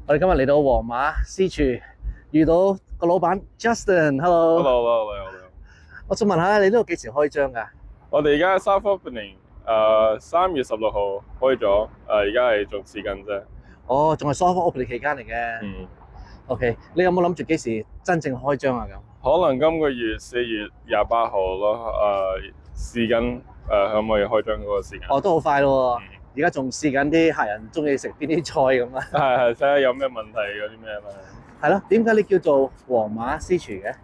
我哋今日嚟到皇馬私廚，遇到個老闆 Justin。Hello。Hello，你好。我想問下你呢度幾時開張㗎？我哋而家 soft opening， 3月16號開咗，而家係仲試緊啫。哦，仲係 soft opening 期間嚟嘅。嗯。OK，你有冇諗住幾時真正開張啊？咁可能今個月4月28號咯，試緊可唔可以開張嗰個時間？哦，都好快咯喎！而家仲試緊啲客人中意食邊啲菜咁啊。係，睇下有咩問題嗰啲咩啦。係咯，點解你叫做皇馬私廚嘅？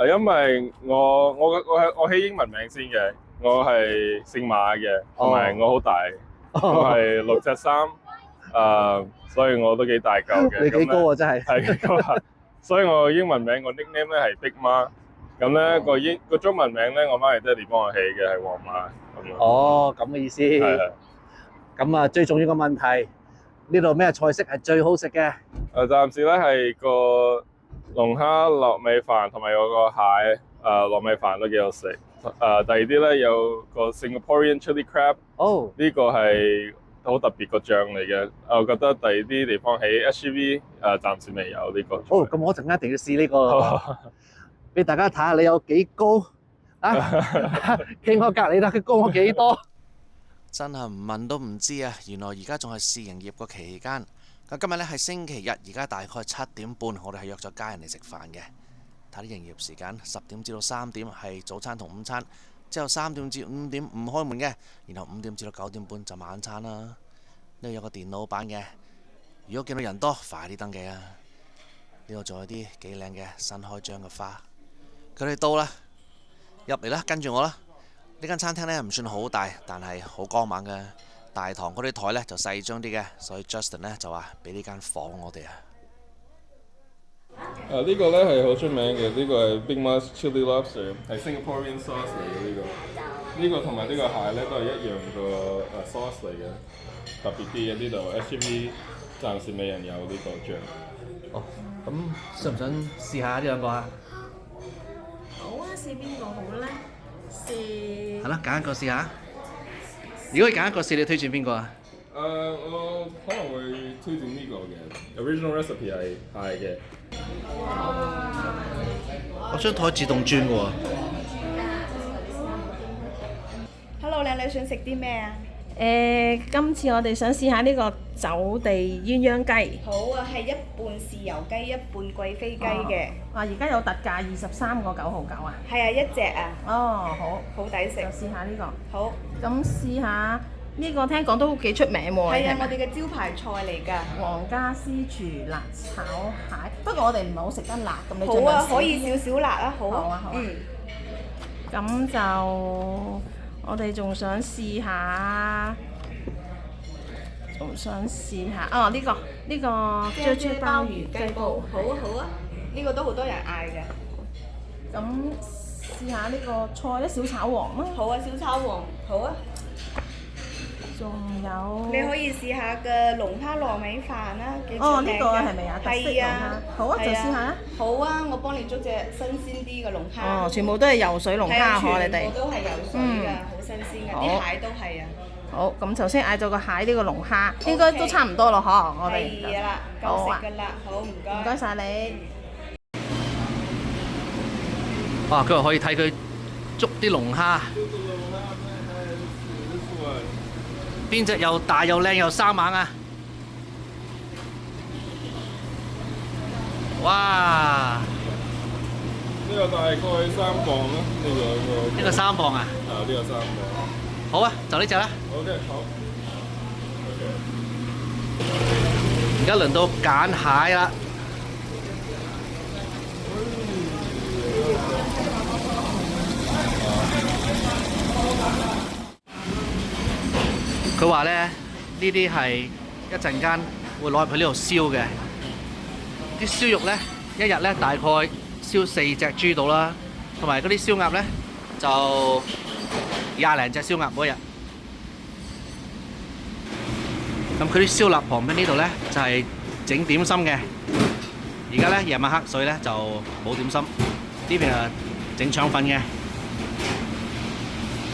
因為我起英文名先嘅，我係姓馬嘅，同埋我好大，我係6'3", 所以我都幾大嚿嘅。你幾高啊？真係。係幾高啊！所以我英文名我 nickname 咧係 Big 媽，咁咧個中文名咧我媽咪爹哋幫我起嘅係皇馬咁樣。哦，咁嘅意思。係。咁啊，最重要嘅問題，呢度咩菜式係最好食嘅？暫時咧係個龍蝦糯米飯同埋有個蟹糯米飯都幾好食。第二啲咧有個 Singaporean chili crab， 呢個係好特別個醬嚟嘅。我覺得第二啲地方喺 SGV 暫時未有呢個。咁我陣間一定要試呢個，俾大家睇下你有幾高啊！傾我隔離啦，佢高我幾多？真係唔問都唔知啊！原來而家仲係試營業個期間。咁今日呢係星期日，而家大概7點半，我哋係約咗家人嚟食飯嘅。睇啲營業時間，10點至到3點係早餐同午餐，之後3點至5點唔開門嘅，然後5點至到9點半就晚餐啦。呢度有個電腦板嘅，如果見到人多，快啲登記啊！呢度仲有啲幾靚嘅新開張嘅花。佢哋到啦，入嚟啦，跟住我啦。呢間餐廳呢唔算好大，但係好光猛嘅。大堂嗰啲台呢就細張啲嘅，所以 Justin 呢就話俾呢間房我哋啊。呢個呢係好出名嘅，呢個係 Big Mas Chili Lobster， 係 Singaporean sauce 嚟嘅呢個。呢個同埋呢個蟹呢都係一樣個sauce 嚟嘅，特別啲嘅呢度 SGV 暫時未人有呢個醬。哦，咁想唔想試下呢兩個啊？好啊，試邊個好咧？試係啦，揀一個試下。如果揀一個試，你推薦邊個啊？我可能會推薦呢個嘅 original recipe 係蟹嘅。我張台自動轉嘅喎。Hello， 靚女想食啲咩啊？今次我哋想試下呢個走地鴛鴦雞。好啊，係一半豉油雞，一半貴妃雞嘅。而家有特價23個9.9啊。係啊，一隻啊。哦，好抵食。就試下呢個。好。咁試下呢個聽講都幾出名喎。係啊，我哋嘅招牌菜嚟㗎。皇家私廚辣炒蟹，不過我哋唔係好食得辣，咁你好啊，可以少少辣啊，好。好啊，好啊。咁就我哋仲想試下，呢個啫啫鮑魚雞煲。好啊，好啊，呢個都好多人嗌嘅。咁試下呢個菜咧，小炒皇啦。好啊，小炒皇，好啊。仲有你可以試下嘅龍蝦糯米飯啦，幾出名嘅。呢個係咪啊？係啊。好啊，就試下啦。好啊，我幫你捉隻新鮮啲嘅龍蝦。全部都係游水龍蝦嗬，你哋。全部都係游水㗎，好新鮮㗎，啲蟹都係啊。好，咁頭先嗌咗個蟹，呢個龍蝦應該都差唔多咯，嗬，我哋。係啦，夠食㗎啦，好唔該。唔該曬你。哇！佢話可以睇佢捉啲龍蝦，邊隻又大又靚又生猛啊！哇！呢個大概3磅啦，呢個3磅啊？呢個3磅。好啊，就呢隻啦。OK，好。而家輪到揀蟹啦。佢話咧，呢啲係一陣間會攞入去呢度燒嘅。啲燒肉咧，一日咧大概燒4隻豬到啦，同埋嗰啲燒鴨咧就20零隻燒鴨每日。咁佢啲燒臘旁邊呢度咧就係整點心嘅。而家咧夜晚黑，所以咧就冇點心。呢邊啊整腸粉嘅，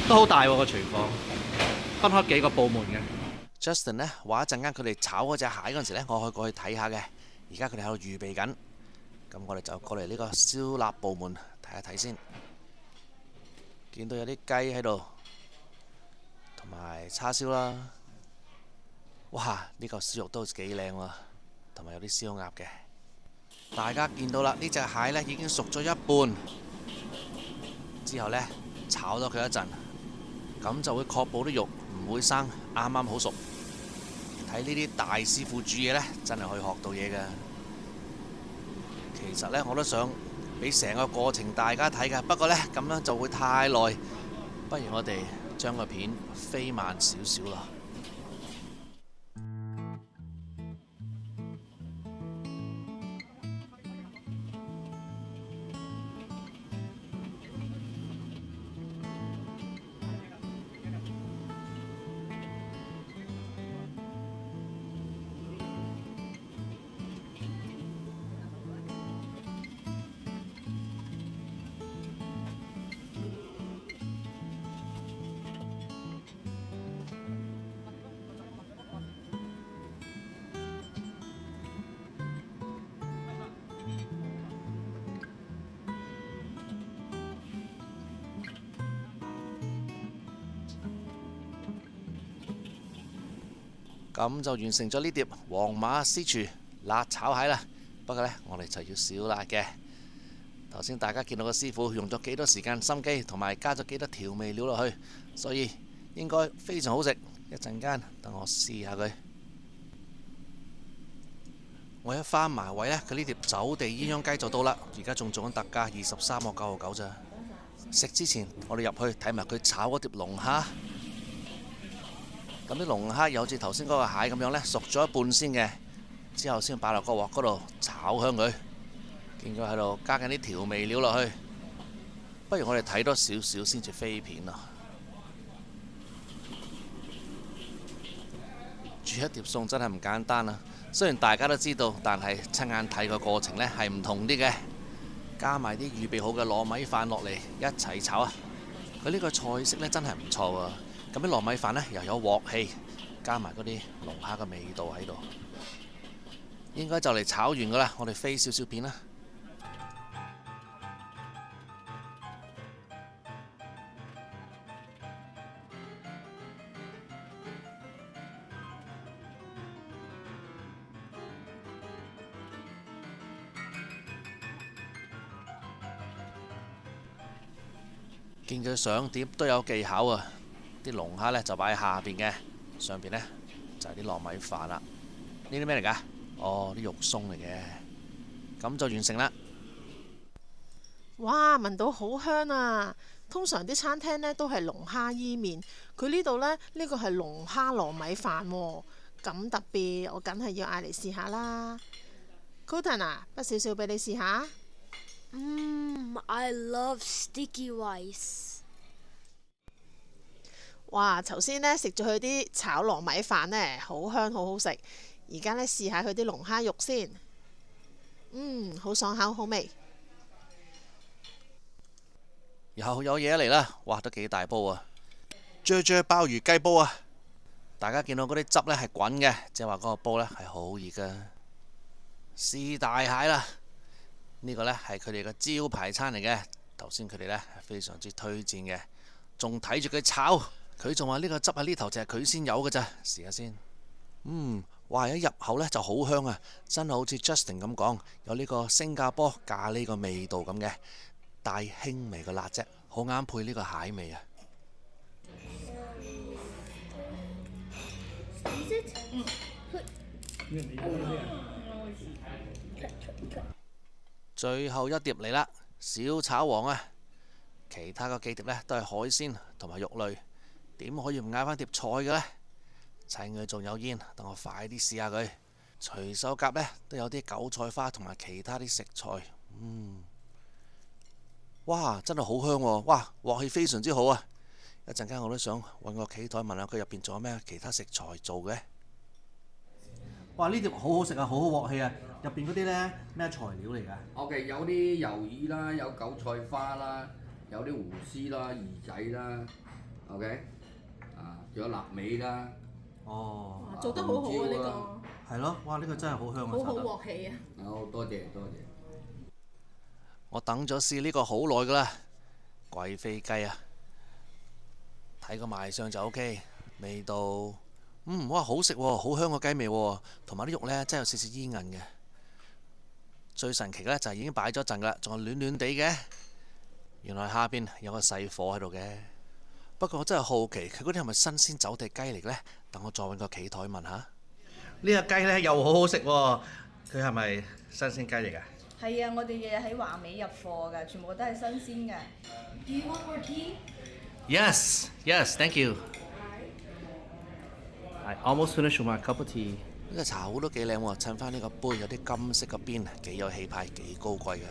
都好大喎個廚房。分開幾個部門嘅。 Justin 呢話一陣間佢哋炒嗰隻蟹嗰陣時呢，我可以過去睇下嘅。而家佢哋喺度預備緊。咁我哋就過嚟呢個燒臘部門睇一睇先。見到有啲雞喺度，同埋叉燒啦。哇！呢嚿燒肉都幾靚喎，同埋有啲燒鴨嘅。大家見到啦，呢隻蟹呢已經熟咗一半，之後呢，炒咗佢一陣，咁就會確保啲肉唔會生，啱啱好熟。睇呢啲大師傅煮嘢呢，真係可以學到嘢㗎。其實呢，我都想俾成個過程大家睇㗎，不過呢，咁樣就會太耐，不如我哋將個片飛慢少少啦。咁就完成咗呢碟皇馬私廚辣炒蟹啦。不過呢，我哋就要少辣嘅。頭先大家見到個師傅用咗幾多時間心機，同埋加咗幾多調味料落去，所以應該非常好食。一陣間等我試下佢。我一翻埋位呢，佢呢碟走地鴛鴦雞就到啦。而家仲做緊特價23.99咋。食之前我哋入去睇埋佢炒嗰碟龍蝦。咁啲龍蝦又好似頭先嗰個蟹咁樣呢，熟咗一半先嘅，之後先擺落個鑊嗰度炒香佢。見佢喺度加緊啲調味料落去，不如我哋睇多少少先至飛片啊！煮一碟餸真係唔簡單啊！雖然大家都知道，但係親眼睇個過程呢係唔同啲嘅。加埋啲預備好嘅糯米飯落嚟一齊炒啊！佢呢個菜式呢真係唔錯啊！咁啲糯米飯呢又有鑊氣，加埋嗰啲龍蝦嘅味道喺度，應該就嚟炒完噶啦。我哋飛少少片啦。見佢上碟都有技巧啊！啲龍蝦呢就擺喺下邊嘅，上邊呢就係啲糯米飯啦。呢啲咩嚟㗎？哦，啲肉鬆嚟嘅。咁就完成啦。哇！聞到好香啊！通常啲餐廳呢都係龍蝦伊麵，佢呢度呢，呢個係龍蝦糯米飯喎，咁特別，我梗係要嗌嚟試下啦。Colton 啊，不少少俾你試下。I love sticky rice。哇！頭先呢食咗佢啲炒糯米飯呢，好香好好食。而家呢試下佢啲龍蝦肉先，好爽口好味。又有嘢嚟啦！哇，都幾大煲啊！啫啫鮑魚雞煲啊！大家見到嗰啲汁呢係滾嘅，即係話嗰個煲呢係好熱噶。試大蟹啦！呢個呢係佢哋嘅招牌餐嚟嘅，頭先佢哋呢係非常之推薦嘅，仲睇住佢炒，佢仲話呢個汁喺呢頭就係佢先有嘅咋，試下先。哇！一入口呢就好香啊，真係好似 Justin 咁講，有呢個新加坡咖喱個味道咁嘅，帶輕微嘅辣啫，好啱配呢個蟹味啊！最後一碟嚟啦，小炒王啊！其他嗰幾碟呢都係海鮮同埋肉類，點可以唔嗌返碟菜嘅呢？趁佢仲有煙，等我快啲試下佢。隨手夾呢都有啲韭菜花同埋其他啲食材，哇！真係好香喎！哇，鑊氣非常之好啊！一陣間我都想揾個企台問下佢入邊仲有咩其他食材做嘅。哇！呢碟好好食啊，好好鑊氣啊！入邊嗰啲呢咩材料嚟㗎？OK，有啲魷魚啦，有韭菜花啦，有啲胡絲啦、魚仔啦 ，OK，仲有臘味啦。哦，做得好好啊！呢個係咯，哇！呢個真係好香啊！好好炒得鑊氣啊！好多謝多謝。我等咗試呢個好耐㗎啦，貴妃雞啊！睇個賣相就 OK，味道哇好食喎，好香個雞味喎，同埋啲肉呢真係有少少煙韌嘅。最神奇嘅呢就係已經擺咗陣㗎啦，仲係暖暖地嘅。原來下邊有個細火喺度嘅。不過我真係好奇，佢嗰啲係咪新鮮走地雞嚟嘅呢？等我再揾個企台問下。呢個雞呢又好好食喎，佢係咪新鮮雞嚟㗎？係啊，我哋日日喺華美入貨㗎，全部都係新鮮嘅。Do you want more tea? Yes, yes, thank you. I almost finished my cup of tea. 呢個茶壺都幾靚喎，襯翻呢個杯有啲金色嘅邊，幾有氣派，幾高貴㗎。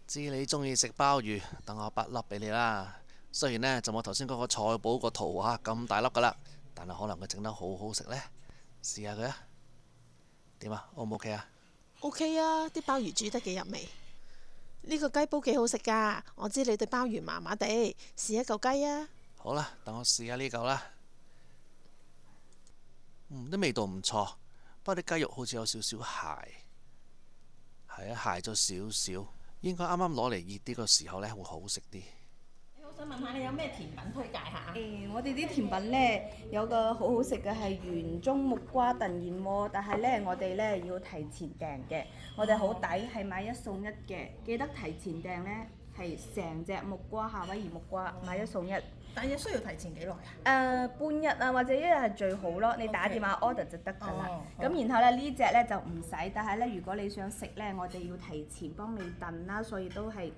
知你中意食鮑魚，等我筆粒俾你啦。雖然呢就冇頭先嗰個菜寶個圖畫咁大粒㗎啦，但係可能佢整得好好食呢。試下佢啊，點啊？O 唔 OK 啊？OK 啊，啲鮑魚煮得幾入味。呢個雞煲幾好食㗎，我知你對鮑魚麻麻地，試一嚿雞啊！好啦，等我試下呢嚿啦。啲味道唔錯，不過啲雞肉好似有少少鞋，係啊，鞋咗少少，應該啱啱攞嚟熱啲個時候呢會好食啲。我想問下你有咩甜品推介下？我哋啲甜品呢，有個好好食嘅係圓中木瓜燉燕窩，但係呢，我哋呢要提前訂嘅。我哋好抵，係買一送一嘅，記得提前訂呢，係成隻木瓜夏威夷木瓜買一送一。但係需要提前幾耐啊？半日啊，或者一日係最好咯。你打電話 order 就得㗎啦。咁然後呢，呢隻呢就唔使，但係呢，如果你想食呢，我哋要提前幫你燉啦，所以都係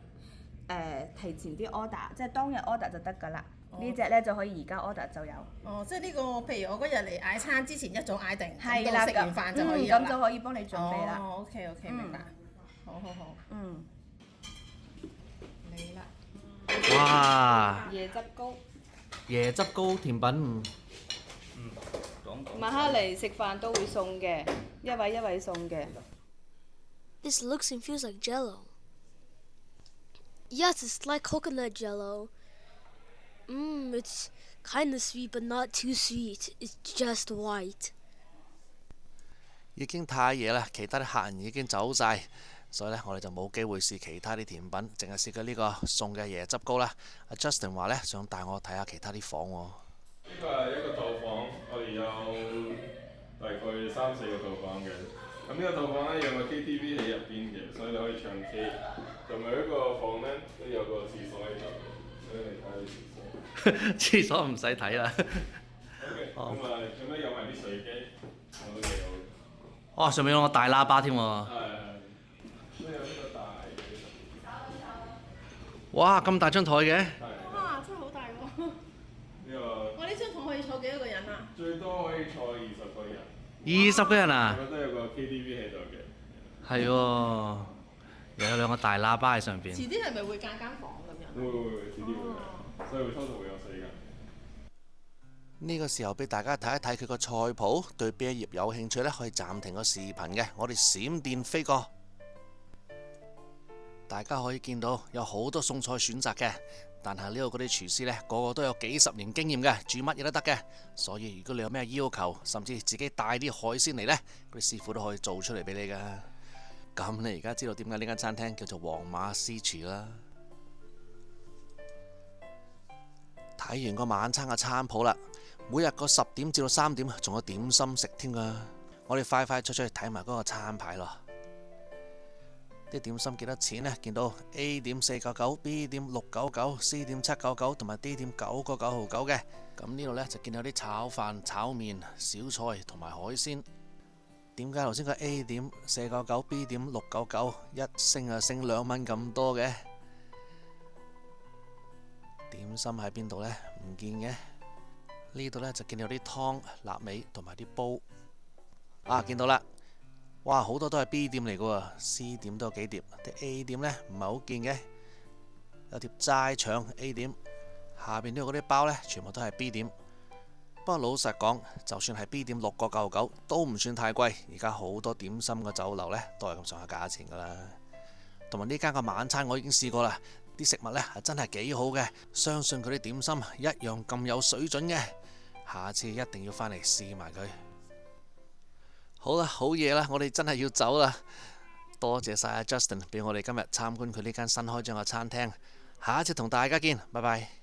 提前啲 order，即係當日 order 就得㗎啦。呢隻呢就可以而家 order 就有。哦，即係呢個，譬如我嗰日嚟嗌餐之前一早嗌定，係啦，食完飯就可以有啦。咁就可以幫你準備啦。哦，OK，明白。好。嚟啦。哇！椰汁糕。椰汁糕甜品。晚黑嚟食飯都會送嘅，一位送嘅。This looks and feels like jello. Yes, it's like coconut jello. It's kind of sweet, but not too sweet. It's just white. 已經太夜啦，其他啲客人已經走晒，所以呢，我哋就冇機會試其他啲甜品，淨係試過呢個送嘅椰汁糕啦。阿 Justin 話呢，想帶我睇下其他啲房喎。呢個係一個套房，我哋有大概3、4個套房嘅。咁呢個套房呢，有個 KTV 喺入邊嘅，所以你可以唱 K。同埋一個房呢，都有個廁所喺度，所以你睇下廁所。廁所唔使睇啦。OK，咁啊，最尾有埋啲水機，我都幾好。哇！上面有個大喇叭添喎。都有呢個大嘅。哇！咁大張台嘅。哇！真係好大喎。呢個。我呢張台可以坐幾多個人啊？最多可以坐20個人。20個人啊？我覺得有個 KTV 喺度嘅。係喎，又有兩個大喇叭喺上邊。遲啲係咪會間房咁樣？會，遲啲會嘅，所以初頭會有4人。呢個時候俾大家睇一睇佢個菜譜，對邊一頁有興趣呢，可以暫停個視頻嘅。我哋閃電飛過，大家可以見到有好多餸菜選擇嘅。但係呢度嗰啲廚師呢，個個都有幾十年經驗嘅，煮乜嘢都得嘅。所以如果你有咩要求，甚至自己帶啲海鮮嚟呢，嗰啲師傅都可以做出嚟俾你㗎。咁你而家知道點解呢間餐廳叫做皇馬私廚啦。睇完個晚餐嘅餐譜啦，每日個10點至到3點仲有點心食添㗎。我哋快快脆脆睇埋嗰個餐牌咯。啲點心幾多錢呢？見到 A 點499、B 點699、C 點799同埋 D 點9個9毫9嘅。咁呢度呢，就見到啲炒飯、炒麵、小菜同埋海鮮。點解頭先個 A 點499、B 點699一升就升2蚊咁多嘅？點心喺邊度呢？唔見嘅。呢度呢，就見到啲湯、臘味同埋啲煲。啊，見到啦！哇，好多都係 B 店嚟嘅喎，C 點都有幾碟，啲 A 點呢，唔係好見嘅。有碟齋腸 A 點，下邊都有嗰啲包呢，全部都係 B 點。不過老實講，就算係 B 點6個9毫9都唔算太貴。而家好多點心嘅酒樓呢，都係咁上下價錢噶啦。同埋呢間嘅晚餐我已經試過啦，啲食物呢係真係幾好嘅，相信佢啲點心一樣咁有水準嘅。下次一定要返嚟試埋佢。好啦，好嘢啦，我哋真係要走啦。多謝晒阿 Justin 俾我哋今日參觀佢呢間新開張嘅餐廳。下一次同大家見，拜拜。